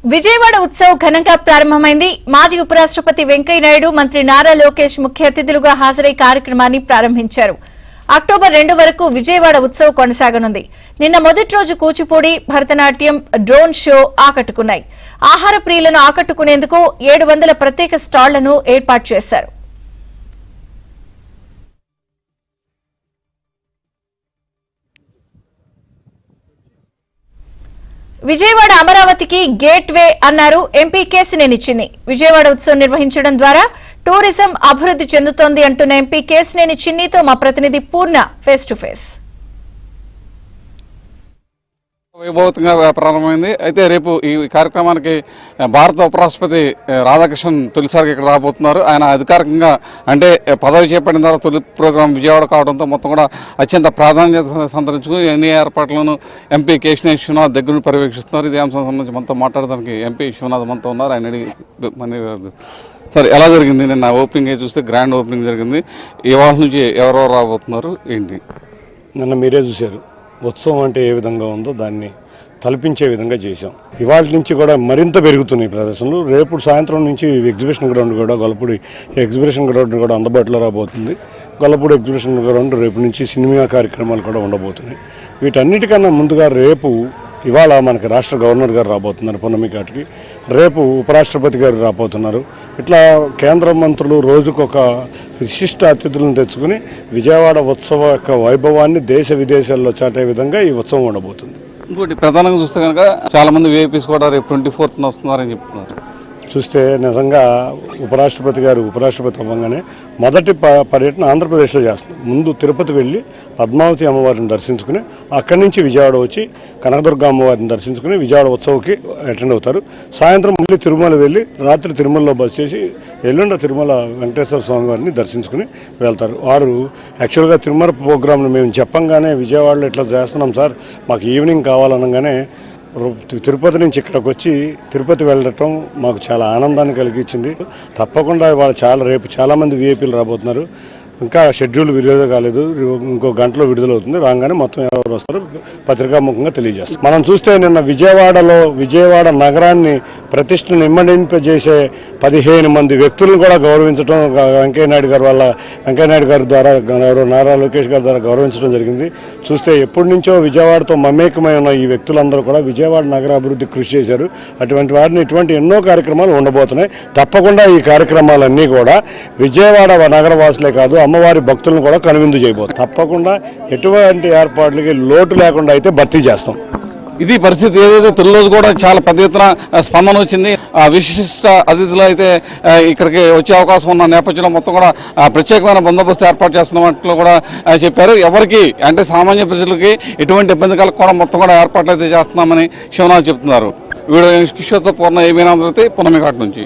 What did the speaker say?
విజయవాడ ఉత్సవ్ ఘనంగా ప్రారంభమైంది. మాజీ ఉపరాష్ట్రపతి వెంకయ్య నాయుడు, మంత్రి నారా లోకేష్ ముఖ్య అతిథులుగా హాజరై కార్యక్రమాన్ని ప్రారంభించారు. అక్టోబర్ 2 వరకు విజయవాడ ఉత్సవ్ కొనసాగనుంది. నిన్న మొదటి రోజు కూచిపూడి, భరతనాట్యం, డ్రోన్ షో ఆకట్టుకున్నాయి. ఆహార ప్రియులను ఆకట్టుకునేందుకు 700 ప్రత్యేక స్టాళ్లను ఏర్పాటు చేశారు. విజయవాడ అమరావతికి గేట్ వే అన్నారు ఎంపీ కేశినేని చిన్ని. విజయవాడ ఉత్సవం నిర్వహించడం ద్వారా టూరిజం అభివృద్ధి చెందుతోంది అంటున్న ఎంపీ కేశినేని చిన్నితో మా ప్రతినిధి పూర్ణ ఫేస్ టు ఫేస్. వైభవంగా ప్రారంభమైంది. అయితే రేపు ఈ కార్యక్రమానికి భారత ఉపరాష్ట్రపతి రాధాకృష్ణన్ తొలిసారిగా ఇక్కడ రాబోతున్నారు. ఆయన అధికారికంగా అంటే పదవి చేపట్టిన తర్వాత తొలి ప్రోగ్రాం విజయవాడ కావడంతో మొత్తం కూడా అత్యంత ప్రాధాన్యత సంతరించుకుని అన్ని ఏర్పాట్లను ఎంపీ కేశినేని విశ్వనాథ్ దగ్గర నుండి పర్యవేక్షిస్తున్నారు. ఇదే అంశం సంబంధించి మనతో మాట్లాడడానికి ఎంపీ విశ్వనాథ్ మనతో ఉన్నారు. ఆయన అడిగి సరే, ఎలా జరిగింది? నిన్న ఓపెనింగ్ చూస్తే గ్రాండ్ ఓపెనింగ్ జరిగింది. ఇవాళ నుంచి ఎవరెవరు రాబోతున్నారు ఏంటి? నిన్న మీరే చూశారు ఉత్సవం అంటే ఏ విధంగా ఉందో దాన్ని తలపించే విధంగా చేశాం. ఇవాళ నుంచి కూడా మరింత పెరుగుతున్నాయి ప్రదర్శనలు. రేపు సాయంత్రం నుంచి ఎగ్జిబిషన్ గ్రౌండ్ కూడా గొల్లపూడి ఎగ్జిబిషన్ గ్రౌండ్ కూడా అందుబాటులో రాబోతుంది. గొల్లపూడి ఎగ్జిబిషన్ గ్రౌండ్ రేపు నుంచి సినిమా కార్యక్రమాలు కూడా ఉండబోతున్నాయి. వీటన్నిటికన్నా ముందుగా ఇవాళ మనకి రాష్ట్ర గవర్నర్ గారు రాబోతున్నారు పున్నమి ఘాట్కి. రేపు ఉపరాష్ట్రపతి గారు రాబోతున్నారు. ఇట్లా కేంద్ర మంత్రులు రోజుకొక విశిష్ట అతిథులను తెచ్చుకుని విజయవాడ ఉత్సవ యొక్క వైభవాన్ని దేశ విదేశాల్లో చాటే విధంగా ఈ ఉత్సవం ఉండబోతుంది. ఇంకోటి ప్రధానంగా చూస్తే కనుక చాలా మంది విఐపీస్ కూడా రేపు 24న వస్తున్నారని చెప్తున్నారు. చూస్తే నిజంగా ఉపరాష్ట్రపతి అవ్వగానే మొదటి పర్యటన ఆంధ్రప్రదేశ్లో చేస్తున్నారు. ముందు తిరుపతి వెళ్ళి పద్మావతి అమ్మవారిని దర్శించుకుని అక్కడి నుంచి విజయవాడ వచ్చి కనకదుర్గ అమ్మవారిని దర్శించుకుని విజయవాడ ఉత్సవ్కి అటెండ్ అవుతారు. సాయంత్రం మళ్ళీ తిరుమల వెళ్ళి రాత్రి తిరుమలలో బస్ చేసి ఎల్లుండ తిరుమల వెంకటేశ్వర స్వామి వారిని దర్శించుకుని వెళ్తారు. వారు యాక్చువల్గా తిరుమల ప్రోగ్రాంను మేము చెప్పంగానే విజయవాడలో ఇట్లా చేస్తున్నాం సార్, మాకు ఈవినింగ్ కావాలనగానే తిరుపతి నుంచి ఇక్కడికి వచ్చి తిరుపతి వెళ్ళటం మాకు చాలా ఆనందాన్ని కలిగించింది. తప్పకుండా రేపు చాలామంది విఐపీలు రాబోతున్నారు. ఇంకా షెడ్యూల్ విడుదల కాలేదు, ఇంకో గంటలో విడుదలవుతుంది. రాగానే మొత్తం ఎవరు వస్తారో పత్రికాముఖంగా తెలియజేస్తారు. మనం చూస్తే నిన్న విజయవాడ నగరాన్ని ప్రతిష్టను ఇమ్మడింపజేసే 15 మంది వ్యక్తులను కూడా గౌరవించడం వెంకయ్య నాయుడు గారి ద్వారా నారా లోకేష్ గారి ద్వారా గౌరవించడం జరిగింది. చూస్తే ఎప్పటి నుంచో విజయవాడతో మమేకమై ఉన్న ఈ వ్యక్తులందరూ కూడా విజయవాడ నగర అభివృద్ధి కృషి చేశారు. అటువంటి వారిని ఇటువంటి ఎన్నో కార్యక్రమాలు ఉండబోతున్నాయి. తప్పకుండా ఈ కార్యక్రమాలన్నీ కూడా విజయవాడ నగరవాసులే కాదు అమ్మవారి భక్తులను కూడా కనువిందు చేయబోతుంది. తప్పకుండా ఎటువంటి ఏర్పాట్లకి లోటు లేకుండా అయితే భర్తీ చేస్తాం. ఇది పరిస్థితి. ఏదైతే తొలి రోజు కూడా చాలా పెద్ద ఎత్తున స్పందన వచ్చింది. విశిష్ట అతిథులు అయితే ఇక్కడికి వచ్చే అవకాశం ఉన్న నేపథ్యంలో మొత్తం కూడా ప్రత్యేకమైన బందోబస్తు ఏర్పాటు చేస్తున్నట్లు కూడా చెప్పారు. ఎవరికి అంటే సామాన్య ప్రజలకి ఎటువంటి ఇబ్బంది కలగకుండా మొత్తం కూడా ఏర్పాట్లు అయితే చేస్తున్నామని శివనాథ్ చెప్తున్నారు. వీడియో కిషోర్తో పూర్ణ ఏమైనా పున్నమి ఘాట్ నుంచి.